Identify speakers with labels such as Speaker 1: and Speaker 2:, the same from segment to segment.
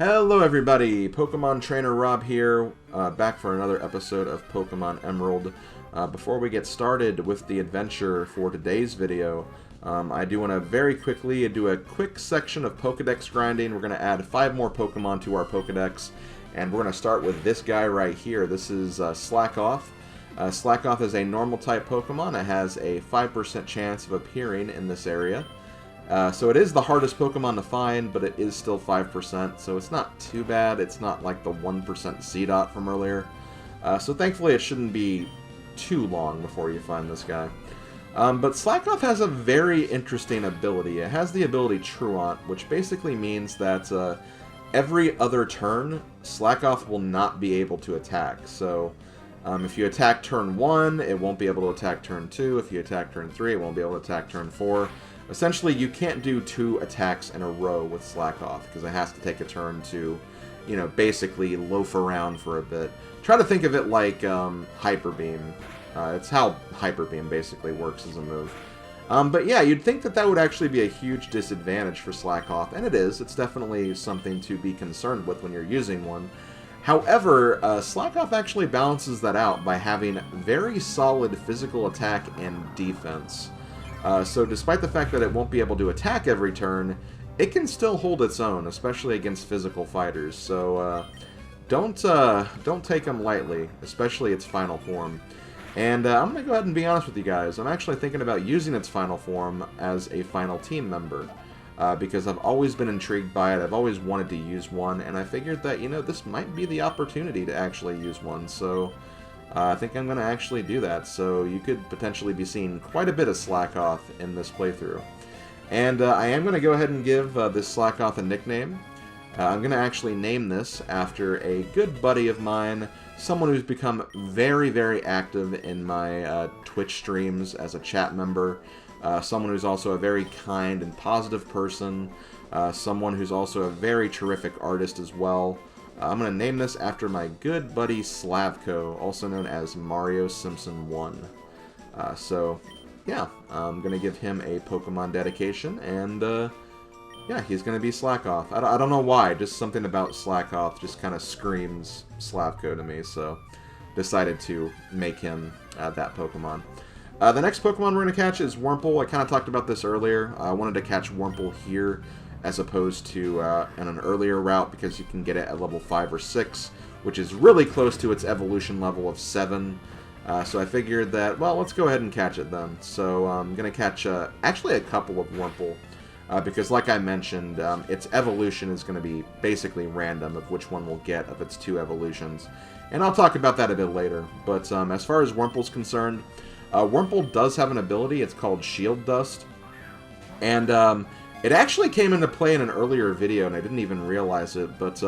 Speaker 1: Hello everybody, Pokemon Trainer Rob here, back for another episode of Pokemon Emerald. Before we get started with the adventure for today's video, I do want to very quickly do a quick section of Pokedex grinding. We're going to add 5 more Pokemon to our Pokedex, and we're going to start with this guy right here. This is Slackoff. Slackoff is a normal type Pokemon. It has a 5% chance of appearing in this area. So it is the hardest Pokemon to find, but it is still 5%, so it's not too bad. It's not like the 1% Z-Dot from earlier. So thankfully it shouldn't be too long before you find this guy. But Slackoff has a very interesting ability. It has the ability Truant, which basically means that every other turn, Slackoff will not be able to attack. So if you attack turn 1, it won't be able to attack turn 2. If you attack turn 3, it won't be able to attack turn 4. Essentially, you can't do 2 attacks in a row with Slackoff, because it has to take a turn to, you know, basically loaf around for a bit. Try to think of it like Hyper Beam. It's how Hyper Beam basically works as a move. But yeah, you'd think that that would actually be a huge disadvantage for Slackoff, and it is. It's definitely something to be concerned with when you're using one. However, Slackoff actually balances that out by having very solid physical attack and defense. So despite the fact that it won't be able to attack every turn, it can still hold its own, especially against physical fighters. So don't take them lightly, especially its final form. And I'm going to go ahead and be honest with you guys. I'm actually thinking about using its final form as a final team member. Because I've always been intrigued by it. I've always wanted to use one, and I figured that, you know, this might be the opportunity to actually use one. So I think I'm going to actually do that, so you could potentially be seeing quite a bit of Slackoff in this playthrough. And I am going to go ahead and give this Slackoff a nickname. I'm going to actually name this after a good buddy of mine, someone who's become very, very active in my Twitch streams as a chat member, someone who's also a very kind and positive person, someone who's also a very terrific artist as well. I'm going to name this after my good buddy Slavko, also known as Mario Simpson 1. So, yeah, I'm going to give him a Pokemon dedication, and, yeah, he's going to be Slackoff. I don't know why, just something about Slackoff just kind of screams Slavko to me, so decided to make him that Pokemon. The next Pokemon we're going to catch is Wurmple. I kind of talked about this earlier. I wanted to catch Wurmple here, as opposed to in an earlier route, because you can get it at level 5 or 6, which is really close to its evolution level of 7. So I figured that, well, let's go ahead and catch it then. So I'm going to catch actually a couple of Wurmple, because like I mentioned, its evolution is going to be basically random of which one we'll get of its 2 evolutions. And I'll talk about that a bit later. But as far as Wurmple's concerned, Wurmple does have an ability. It's called Shield Dust. And it actually came into play in an earlier video, and I didn't even realize it, but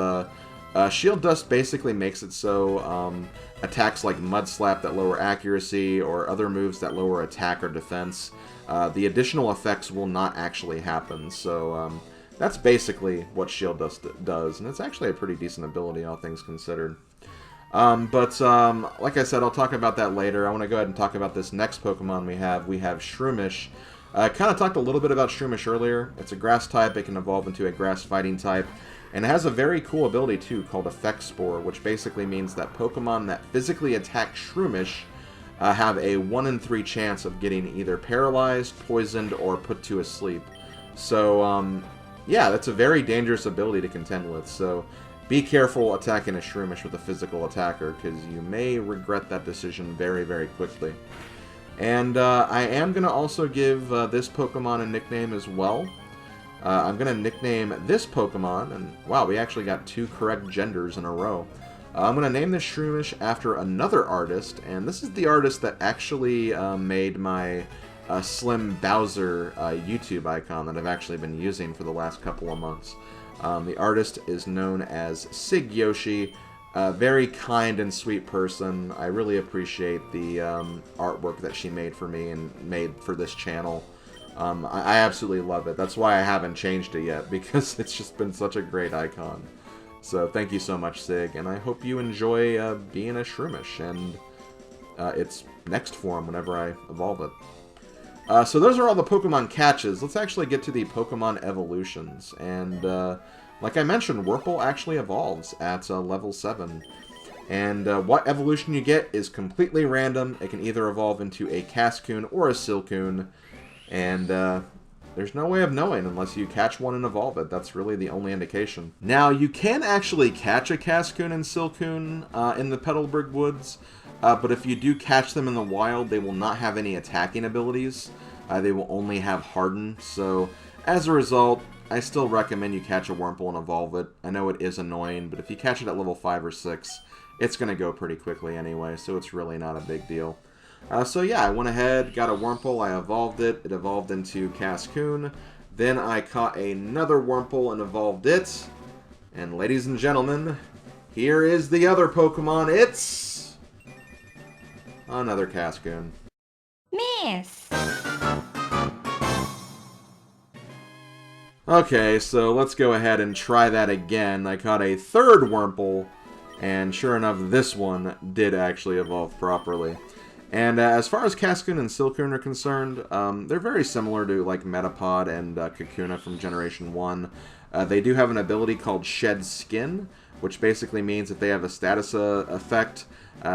Speaker 1: Shield Dust basically makes it so attacks like Mud Slap that lower accuracy, or other moves that lower attack or defense, the additional effects will not actually happen. So that's basically what Shield Dust does, and it's actually a pretty decent ability, all things considered. But like I said, I'll talk about that later. I want to go ahead and talk about this next Pokemon we have. We have Shroomish. I kind of talked a little bit about Shroomish earlier. It's a grass type. It can evolve into a grass fighting type. And it has a very cool ability, too, called Effect Spore, which basically means that Pokemon that physically attack Shroomish have a 1 in 3 chance of getting either paralyzed, poisoned, or put to a sleep. So, yeah, that's a very dangerous ability to contend with. So be careful attacking a Shroomish with a physical attacker, because you may regret that decision very, very quickly. And I am going to also give this Pokemon a nickname as well. I'm going to nickname this Pokemon, and wow, we actually got 2 correct genders in a row. I'm going to name this Shroomish after another artist, and this is the artist that actually made my Slim Bowser YouTube icon that I've actually been using for the last couple of months. The artist is known as Sig Yoshi. Very kind and sweet person. I really appreciate the artwork that she made for me and made for this channel. I absolutely love it. That's why I haven't changed it yet, because it's just been such a great icon. So thank you so much, Sig, and I hope you enjoy being a Shroomish and its next form whenever I evolve it. So those are all the Pokemon catches. Let's actually get to the Pokemon evolutions. And like I mentioned, Wurmple actually evolves at level 7. And what evolution you get is completely random. It can either evolve into a Cascoon or a Silcoon. And there's no way of knowing unless you catch one and evolve it. That's really the only indication. Now, you can actually catch a Cascoon and Silcoon in the Petalburg Woods. But if you do catch them in the wild, they will not have any attacking abilities. They will only have Harden. So, as a result, I still recommend you catch a Wurmple and evolve it. I know it is annoying, but if you catch it at level 5 or 6, it's going to go pretty quickly anyway, so it's really not a big deal. So yeah, I went ahead, got a Wurmple, I evolved it. It evolved into Cascoon. Then I caught another Wurmple and evolved it. And ladies and gentlemen, here is the other Pokemon. It's another Cascoon.
Speaker 2: Miss!
Speaker 1: Okay, so let's go ahead and try that again. I caught a third Wurmple. And sure enough, this one did actually evolve properly. And as far as Cascoon and Silcoon are concerned, they're very similar to like Metapod and Kakuna from Generation 1. They do have an ability called Shed Skin, which basically means that they have a status effect.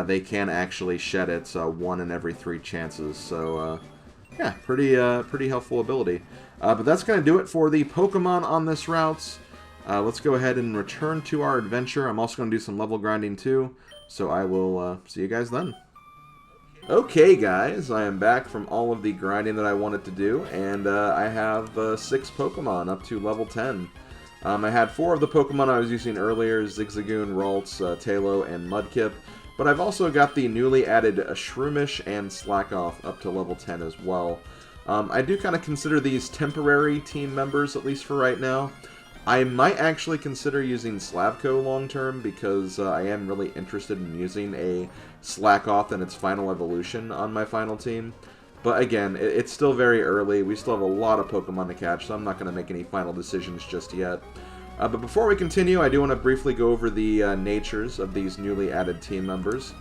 Speaker 1: They can actually shed it 1 in every 3 chances. So yeah, pretty helpful ability. But that's going to do it for the Pokemon on this route. Let's go ahead and return to our adventure. I'm also going to do some level grinding too, so I will see you guys then. Okay guys, I am back from all of the grinding that I wanted to do, and I have 6 Pokemon up to level 10. I had 4 of the Pokemon I was using earlier, Zigzagoon, Ralts, Tailo, and Mudkip, but I've also got the newly added Shroomish and Slackoth up to level 10 as well. I do kind of consider these temporary team members, at least for right now. I might actually consider using Slavko long-term because I am really interested in using a Slackoth and its final evolution on my final team. But again, it's still very early. We still have a lot of Pokemon to catch, so I'm not going to make any final decisions just yet. But before we continue, I do want to briefly go over the natures of these newly added team members.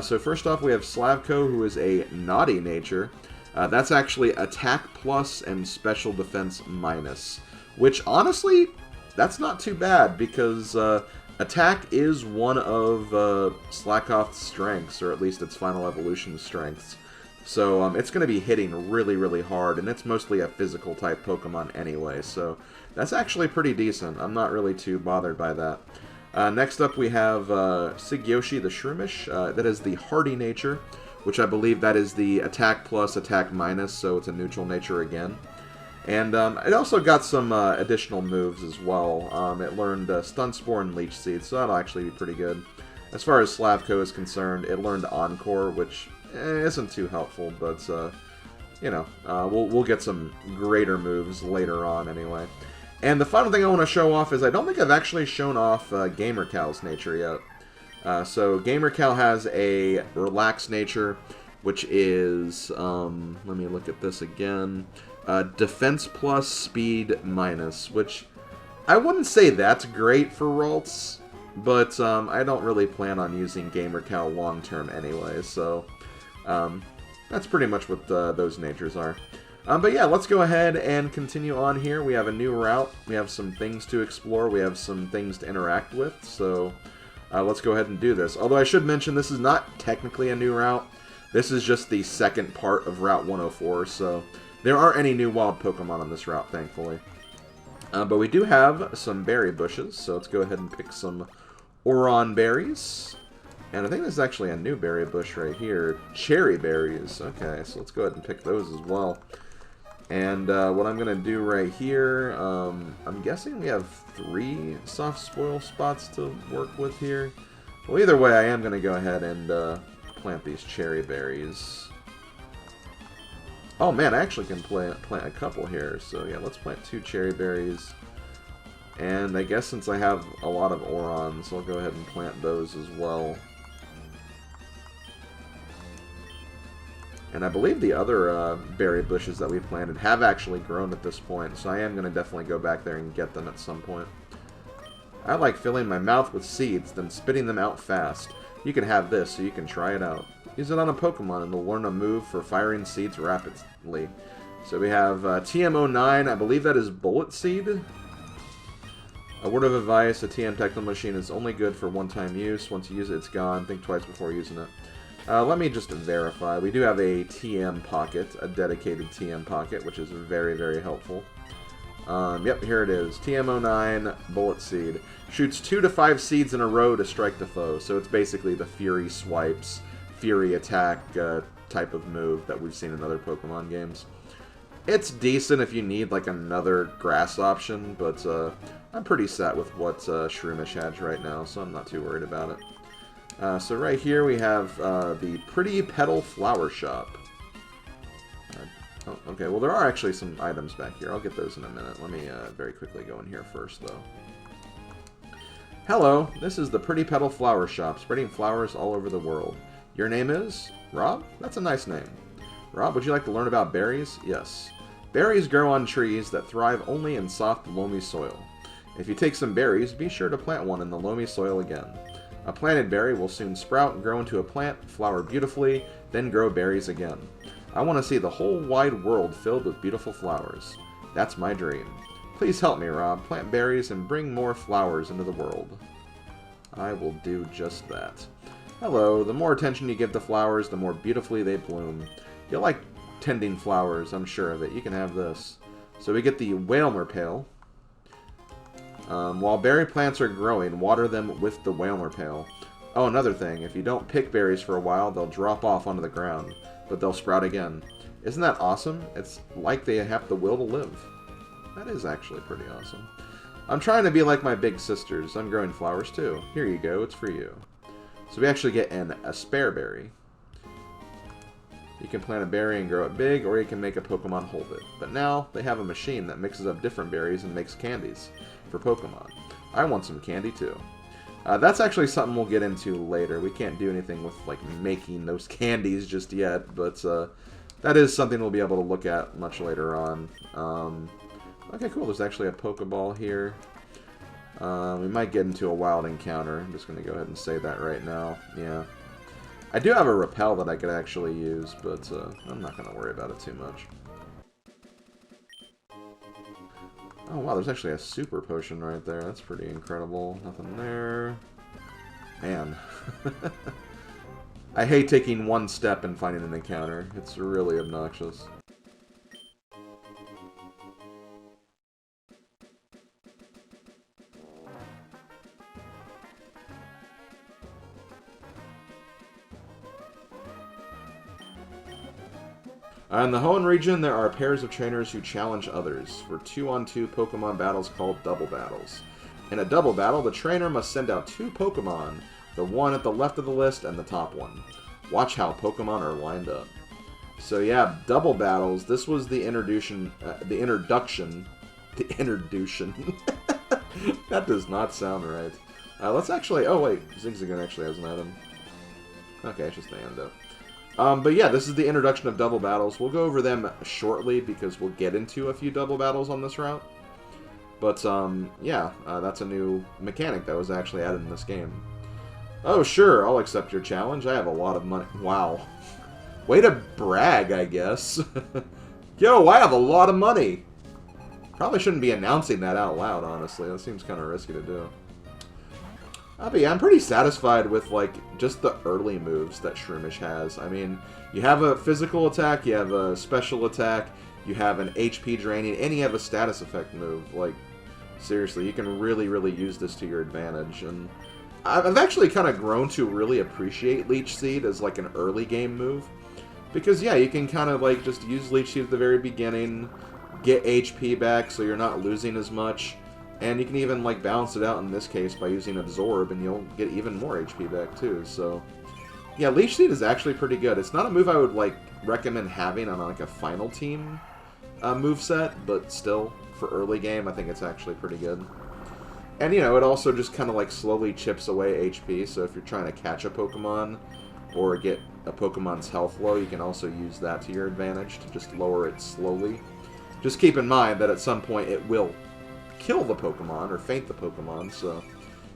Speaker 1: So first off, we have Slavko, who is a naughty nature. That's actually Attack Plus and Special Defense Minus. Which, honestly, that's not too bad, because Attack is one of Slackoth's strengths, or at least its final evolution strengths. So it's going to be hitting really, really hard, and it's mostly a physical-type Pokemon anyway, so that's actually pretty decent. I'm not really too bothered by that. Next up, we have Sigyoshi the Shroomish. That is the Hardy nature, which I believe that is the Attack Plus, Attack Minus, so it's a neutral nature again. And it also got some additional moves as well. It learned Stun Spore and Leech Seed, so that'll actually be pretty good. As far as Slavko is concerned, it learned Encore, which isn't too helpful, but, you know, we'll get some greater moves later on anyway. And the final thing I want to show off is I don't think I've actually shown off Gamercal's nature yet. So Gamercal has a Relaxed nature, which is, let me look at this again. Defense plus, Speed minus, which I wouldn't say that's great for Ralts, but I don't really plan on using Gamercal long-term anyway, so that's pretty much what those natures are. But yeah, let's go ahead and continue on here. We have a new route, we have some things to explore, we have some things to interact with, so let's go ahead and do this. Although I should mention, this is not technically a new route. This is just the second part of Route 104, so there aren't any new wild Pokemon on this route, thankfully. But we do have some berry bushes, so let's go ahead and pick some Oron berries. And I think there's actually a new berry bush right here. Cherry berries. Okay, so let's go ahead and pick those as well. And what I'm going to do right here, I'm guessing we have 3 soft spoil spots to work with here. Well, either way, I am going to go ahead and plant these cherry berries. Oh man, I actually can plant a couple here. So yeah, let's plant 2 cherry berries. And I guess since I have a lot of Orons, I'll go ahead and plant those as well. And I believe the other berry bushes that we planted have actually grown at this point, so I am going to definitely go back there and get them at some point. I like filling my mouth with seeds, then spitting them out fast. You can have this, so you can try it out. Use it on a Pokemon, and it'll learn a move for firing seeds rapidly. So we have TM09, I believe that is Bullet Seed. A word of advice, a TM Techno Machine is only good for one-time use. Once you use it, it's gone. Think twice before using it. Let me just verify. We do have a TM pocket, a dedicated TM pocket, which is very, very helpful. Yep, here it is. TM09 Bullet Seed. Shoots 2 to 5 seeds in a row to strike the foe. So it's basically the Fury Swipes, Fury Attack type of move that we've seen in other Pokemon games. It's decent if you need like another grass option, but I'm pretty set with what Shroomish has right now, so I'm not too worried about it. So right here we have the Pretty Petal Flower Shop. Oh, okay, well there are actually some items back here. I'll get those in a minute. Let me very quickly go in here first, though. Hello, this is the Pretty Petal Flower Shop, spreading flowers all over the world. Your name is? Rob? That's a nice name. Rob, would you like to learn about berries? Yes. Berries grow on trees that thrive only in soft, loamy soil. If you take some berries, be sure to plant one in the loamy soil again. A planted berry will soon sprout and grow into a plant, flower beautifully, then grow berries again. I want to see the whole wide world filled with beautiful flowers. That's my dream. Please help me, Rob. Plant berries and bring more flowers into the world. I will do just that. Hello. The more attention you give to flowers, the more beautifully they bloom. You'll like tending flowers, I'm sure of it. You can have this. So we get the Whalmer Pail. While berry plants are growing, water them with the Whalmer Pail. Oh, another thing. If you don't pick berries for a while, they'll drop off onto the ground. But they'll sprout again. Isn't that awesome? It's like they have the will to live. That is actually pretty awesome. I'm trying to be like my big sisters. I'm growing flowers too. Here you go. It's for you. So we actually get a spare berry. You can plant a berry and grow it big, or you can make a Pokemon hold it. But now, they have a machine that mixes up different berries and makes candies for Pokemon. I want some candy too. That's actually something we'll get into later. We can't do anything with like making those candies just yet, but that is something we'll be able to look at much later on. Okay, cool. There's actually a Pokeball here. We might get into a wild encounter. I'm just going to go ahead and say that right now. Yeah. I do have a Repel that I could actually use, but I'm not going to worry about it too much. Oh wow, there's actually a super potion right there. That's pretty incredible. Nothing there. Man. I hate taking one step and finding an encounter. It's really obnoxious. In the Hoenn region, there are pairs of trainers who challenge others for 2-on-2 Pokemon battles called double battles. In a double battle, the trainer must send out 2 Pokemon, the one at the left of the list and the top one. Watch how Pokemon are lined up. So yeah, double battles. This was the introduction. That does not sound right. Let's actually. Oh wait, Zigzagoon actually has an item. Okay, it's just the antidote. But yeah, this is the introduction of double battles. We'll go over them shortly because we'll get into a few double battles on this route. But, yeah, that's a new mechanic that was actually added in this game. Oh, sure, I'll accept your challenge. I have a lot of money. Wow. Way to brag, I guess. Yo, I have a lot of money. Probably shouldn't be announcing that out loud, honestly. That seems kind of risky to do. But yeah, I'm pretty satisfied with, like, just the early moves that Shroomish has. I mean, you have a physical attack, you have a special attack, you have an HP draining, and you have a status effect move. Like, seriously, you can really, really use this to your advantage. And I've actually kind of grown to really appreciate Leech Seed as, like, an early game move. Because, yeah, you can kind of, like, just use Leech Seed at the very beginning, get HP back so you're not losing as much. And you can even, like, balance it out in this case by using Absorb, and you'll get even more HP back, too. So, yeah, Leech Seed is actually pretty good. It's not a move I would, like, recommend having on, like, a final team moveset, but still, for early game, I think it's actually pretty good. And, you know, it also just kind of, like, slowly chips away HP, so if you're trying to catch a Pokemon or get a Pokemon's health low, you can also use that to your advantage to just lower it slowly. Just keep in mind that at some point it will kill the Pokemon, or faint the Pokemon, so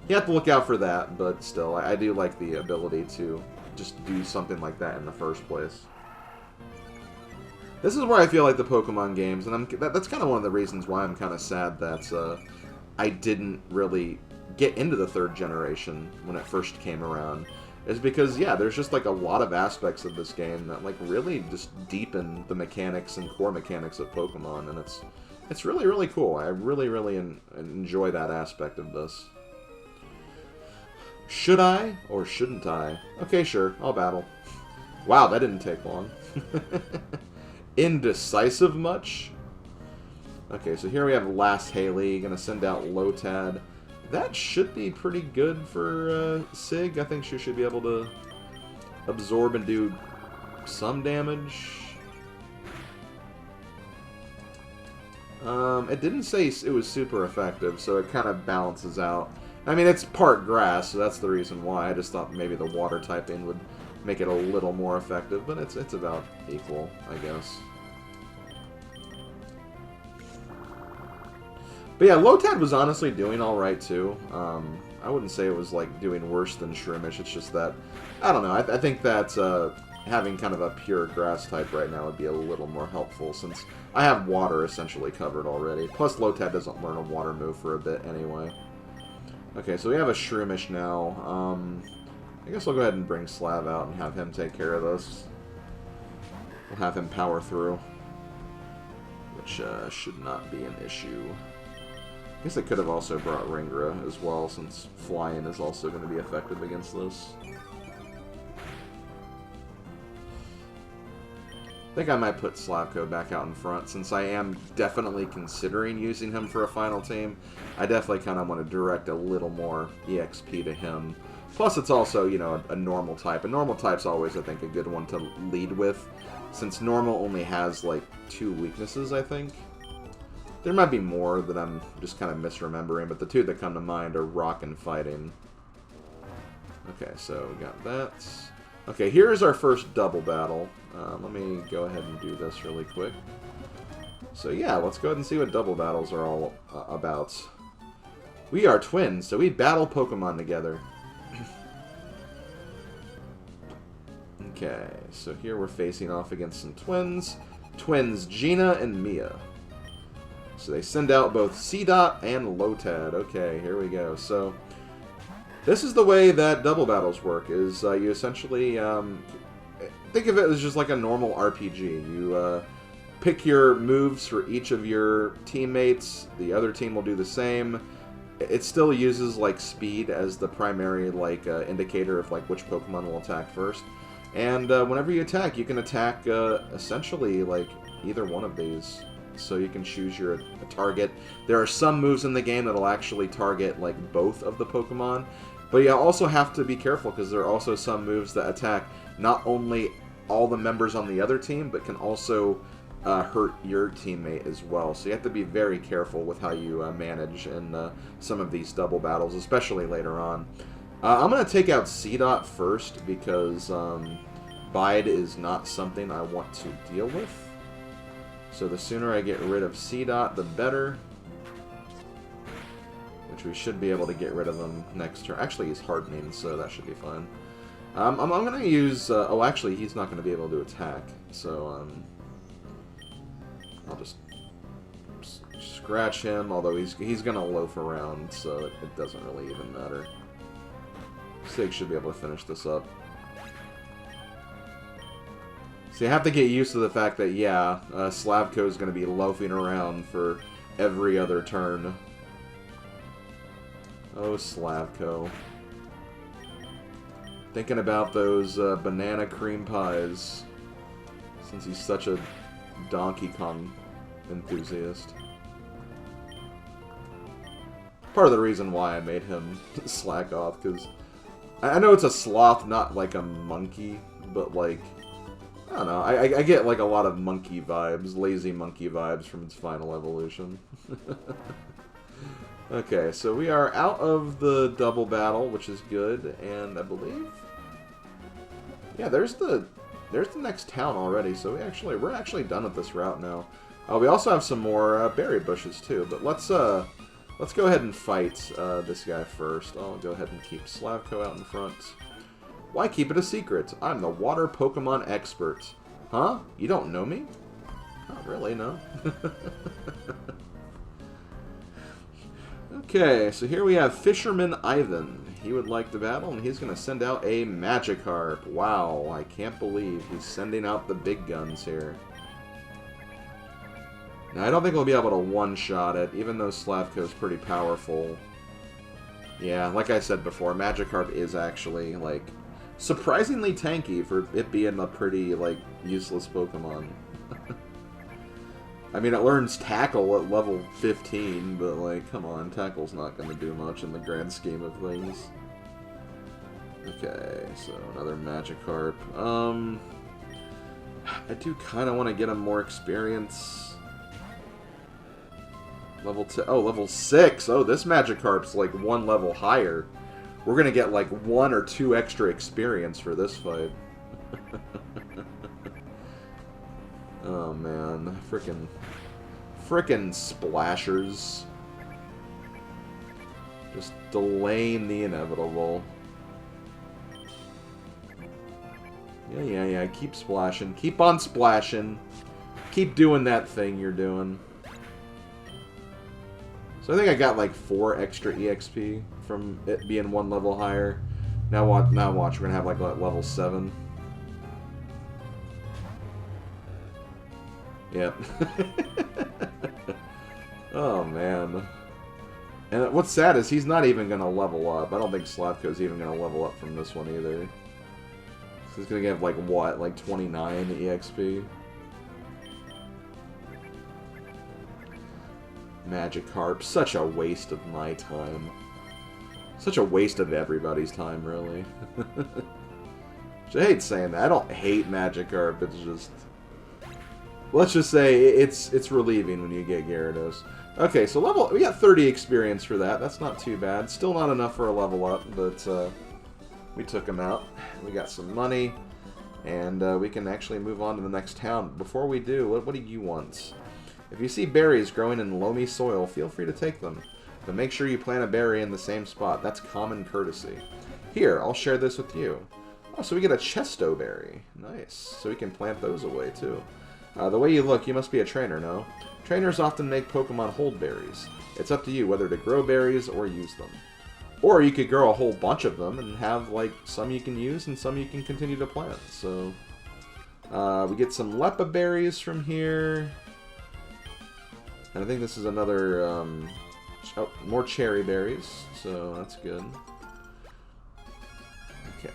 Speaker 1: you have to look out for that, but still, I do like the ability to just do something like that in the first place. This is where I feel like the Pokemon games, and that's kind of one of the reasons why I'm kind of sad that I didn't really get into the 3rd generation when it first came around is because, yeah, there's just like a lot of aspects of this game that like really just deepen the mechanics and core mechanics of Pokemon, and it's really, really cool. I really, really enjoy that aspect of this. Should I or shouldn't I? Okay, sure, I'll battle. Wow, that didn't take long. Indecisive much? Okay, so here we have Last Haley, gonna send out Lotad. That should be pretty good for Sig. I think she should be able to absorb and do some damage. It didn't say it was super effective, so it kind of balances out. I mean, it's part grass, so that's the reason why. I just thought maybe the water typing would make it a little more effective, but it's about equal, I guess. But yeah, Lotad was honestly doing alright too. I wouldn't say it was like doing worse than Shroomish, it's just that, I don't know, I think that having kind of a pure grass type right now would be a little more helpful since I have water essentially covered already. Plus Lotad doesn't learn a water move for a bit anyway. Okay, so we have a Shroomish now. I guess I'll go ahead and bring Slav out and have him take care of this. We'll have him power through, which should not be an issue. I guess I could have also brought Ringra as well, since flying is also going to be effective against this. I think I might put Slavko back out in front, since I am definitely considering using him for a final team. I definitely kind of want to direct a little more EXP to him. Plus, it's also, you know, a normal type. A normal type's always, I think, a good one to lead with, since normal only has, like, 2 weaknesses, I think. There might be more that I'm just kind of misremembering, but the 2 that come to mind are Rock and Fighting. Okay, so we got that. Okay, here's our first double battle. Let me go ahead and do this really quick. So yeah, let's go ahead and see what double battles are all about. We are twins, so we battle Pokemon together. Okay, so here we're facing off against some twins. Twins Gina and Mia. So they send out both C-Dot and Lotad. Okay, here we go. So this is the way that double battles work, is you essentially think of it as just like a normal RPG. You pick your moves for each of your teammates. The other team will do the same. It still uses like speed as the primary like indicator of like which Pokemon will attack first. And whenever you attack, you can attack essentially like either one of these. So you can choose your target. There are some moves in the game that'll actually target like both of the Pokemon. But you also have to be careful because there are also some moves that attack not only all the members on the other team, but can also hurt your teammate as well. So you have to be very careful with how you manage in some of these double battles, especially later on. I'm going to take out C-Dot first because Bide is not something I want to deal with. So the sooner I get rid of C-Dot, the better. Which we should be able to get rid of him next turn. Actually, he's hardening, so that should be fine. I'm going to use... oh, actually, he's not going to be able to attack. So, I'll just scratch him, although he's going to loaf around, so it doesn't really even matter. Sig should be able to finish this up. So you have to get used to the fact that, yeah, Slavko is going to be loafing around for every other turn. Oh, Slavko. Thinking about those banana cream pies, since he's such a Donkey Kong enthusiast. Part of the reason why I made him slack off, because I know it's a sloth, not like a monkey, but like... I don't know, I get like a lot of monkey vibes, lazy monkey vibes from its final evolution. Okay, so we are out of the double battle, which is good, and I believe... Yeah, there's the next town already, so we're actually done with this route now. We also have some more berry bushes too, but let's go ahead and fight this guy first. I'll go ahead and keep Slavko out in front. Why keep it a secret? I'm the water Pokemon expert. Huh? You don't know me? Not really, no. Okay, so here we have Fisherman Ivan. He would like to battle, and he's going to send out a Magikarp. Wow, I can't believe he's sending out the big guns here. Now, I don't think we'll be able to one-shot it, even though Slavko's pretty powerful. Yeah, like I said before, Magikarp is actually, like, surprisingly tanky for it being a pretty, like, useless Pokemon. I mean, it learns Tackle at level 15, but, like, come on, Tackle's not going to do much in the grand scheme of things. Okay, so another Magikarp. I do kind of want to get him more experience. Level 2. Oh, level 6. Oh, this Magikarp's, like, one level higher. We're going to get, like, 1 or 2 extra experience for this fight. Oh, man. Frickin' splashers. Just delaying the inevitable. Yeah. Keep splashing. Keep on splashing. Keep doing that thing you're doing. So I think I got like 4 extra EXP from it being 1 level higher. Now watch, we're gonna have like level 7. Yep. Oh man. And what's sad is he's not even gonna level up. I don't think Slavko's even gonna level up from this one either. So he's gonna get like what, like 29 EXP? Magikarp, such a waste of my time. Such a waste of everybody's time, really. I hate saying that. I don't hate Magikarp, it's just... Let's just say it's relieving when you get Gyarados. Okay, so we got 30 experience for that. That's not too bad. Still not enough for a level up, but we took him out. We got some money, and we can actually move on to the next town. Before we do, what do you want? If you see berries growing in loamy soil, feel free to take them. But make sure you plant a berry in the same spot. That's common courtesy. Here, I'll share this with you. Oh, so we get a Chesto berry. Nice. So we can plant those away, too. The way you look, you must be a trainer, no? Trainers often make Pokemon hold berries. It's up to you whether to grow berries or use them. Or you could grow a whole bunch of them and have, like, some you can use and some you can continue to plant. So, we get some Leppa berries from here. And I think this is another, oh, more cherry berries, so that's good. Okay.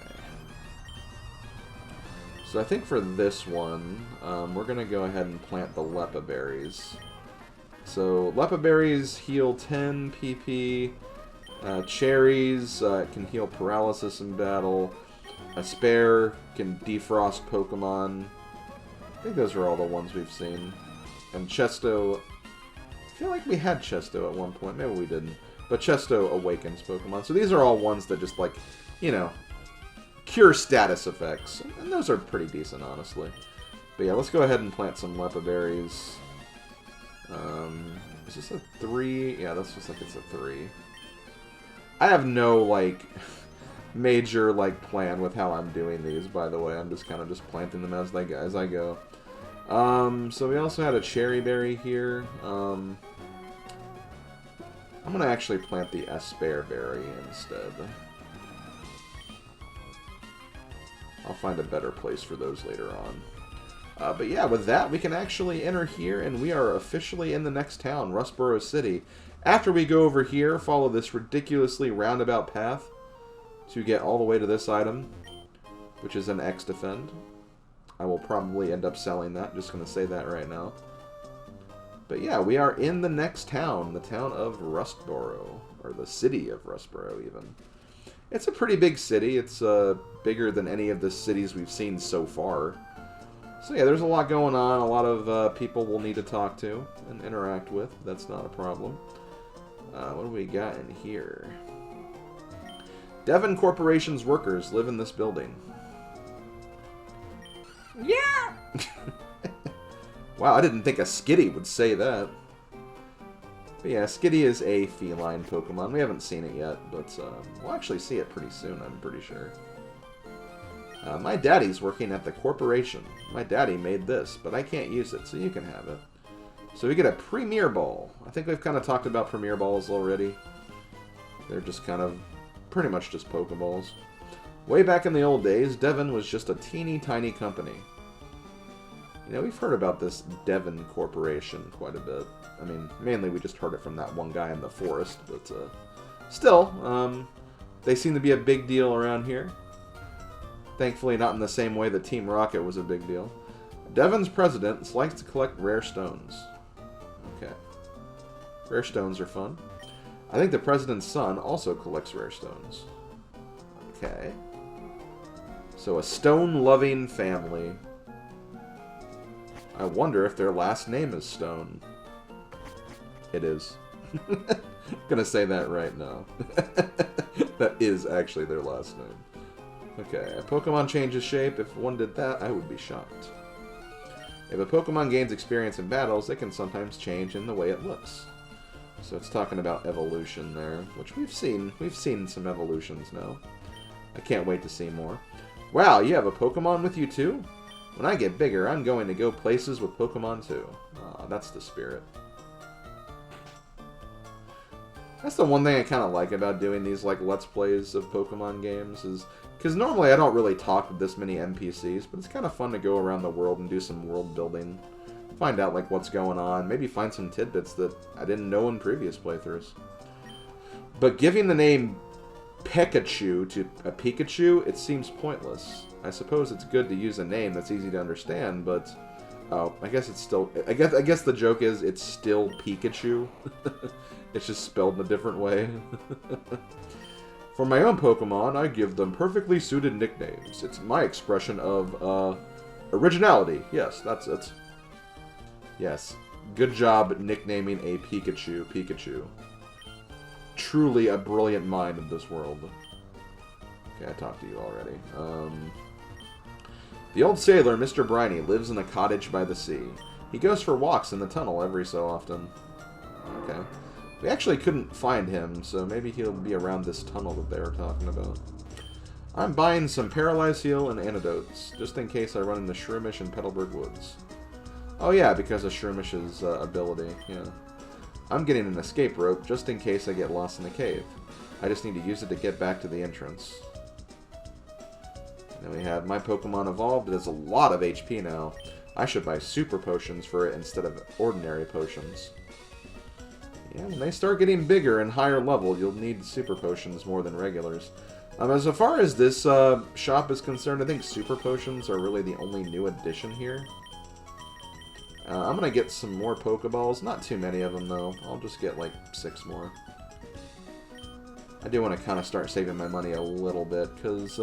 Speaker 1: So I think for this one, we're going to go ahead and plant the Leppa berries. So, Leppa berries heal 10 PP. Cherries can heal paralysis in battle. A spare can defrost Pokemon. I think those are all the ones we've seen. And Chesto... I feel like we had Chesto at one point. Maybe we didn't. But Chesto awakens Pokemon. So these are all ones that just, like, you know, cure status effects. And those are pretty decent, honestly. But yeah, let's go ahead and plant some Leppa berries. Is this a 3? Yeah, that's just like it's a 3. I have no, like, major, like, plan with how I'm doing these, by the way. I'm just kind of just planting them as I go. So we also had a cherry berry here. I'm going to actually plant the Espare berry instead. I'll find a better place for those later on. But yeah, with that, we can actually enter here, and we are officially in the next town, Rustboro City. After we go over here, follow this ridiculously roundabout path to get all the way to this item, which is an X-Defend. I will probably end up selling that, just going to say that right now. But yeah, we are in the next town, the town of Rustboro, or the city of Rustboro even. It's a pretty big city. It's bigger than any of the cities we've seen so far. So yeah, there's a lot going on, a lot of people we'll need to talk to and interact with. That's not a problem. What do we got in here? Devon Corporation's workers live in this building. Yeah! Wow, I didn't think a Skitty would say that. But yeah, Skitty is a feline Pokemon. We haven't seen it yet, but we'll actually see it pretty soon, I'm pretty sure. My daddy's working at the corporation. My daddy made this, but I can't use it, so you can have it. So we get a Premier Ball. I think we've kind of talked about Premier Balls already. They're just kind of pretty much just Pokeballs. Way back in the old days, Devon was just a teeny tiny company. You know, we've heard about this Devon Corporation quite a bit. I mean, mainly we just heard it from that one guy in the forest, but still, they seem to be a big deal around here. Thankfully, not in the same way that Team Rocket was a big deal. Devon's president likes to collect rare stones. Okay. Rare stones are fun. I think the president's son also collects rare stones. Okay. So a stone-loving family. I wonder if their last name is Stone. It is. I'm gonna say that right now. That is actually their last name. Okay, a Pokemon changes shape. If one did that, I would be shocked. If a Pokemon gains experience in battles, it can sometimes change in the way it looks. So it's talking about evolution there, which we've seen. We've seen some evolutions now. I can't wait to see more. Wow, you have a Pokemon with you too? When I get bigger, I'm going to go places with Pokemon too. Aw, that's the spirit. That's the one thing I kind of like about doing these like Let's Plays of Pokemon games is... Because normally I don't really talk with this many NPCs, but it's kind of fun to go around the world and do some world building. Find out like what's going on, maybe find some tidbits that I didn't know in previous playthroughs. But giving the name Pikachu to a Pikachu, it seems pointless. I suppose it's good to use a name that's easy to understand, but oh, I guess it's still I guess the joke is it's still Pikachu. It's just spelled in a different way. For my own Pokemon, I give them perfectly suited nicknames. It's my expression of originality. Yes, that's it. Yes. Good job nicknaming a Pikachu Pikachu. Truly a brilliant mind of this world. Okay, I talked to you already. The old sailor, Mr. Briny, lives in a cottage by the sea. He goes for walks in the tunnel every so often. Okay. We actually couldn't find him, so maybe he'll be around this tunnel that they were talking about. I'm buying some Paralyze Heal and antidotes, just in case I run into Shroomish in Petalburg Woods. Oh yeah, because of Shroomish's ability, yeah. I'm getting an escape rope, just in case I get lost in the cave. I just need to use it to get back to the entrance. Then we have my Pokemon evolved. It has a lot of HP now. I should buy super potions for it instead of ordinary potions. Yeah, when they start getting bigger and higher level, you'll need super potions more than regulars. As far as this shop is concerned, I think super potions are really the only new addition here. I'm going to get some more Pokeballs. Not too many of them, though. I'll just get, like, 6 more. I do want to kind of start saving my money a little bit, because,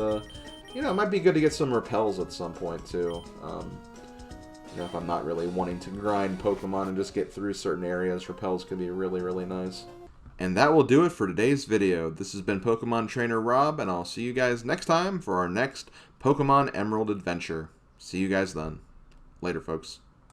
Speaker 1: you know, it might be good to get some Repels at some point, too. You know, if I'm not really wanting to grind Pokemon and just get through certain areas, Repels could be really, really nice. And that will do it for today's video. This has been Pokemon Trainer Rob, and I'll see you guys next time for our next Pokemon Emerald adventure. See you guys then. Later, folks.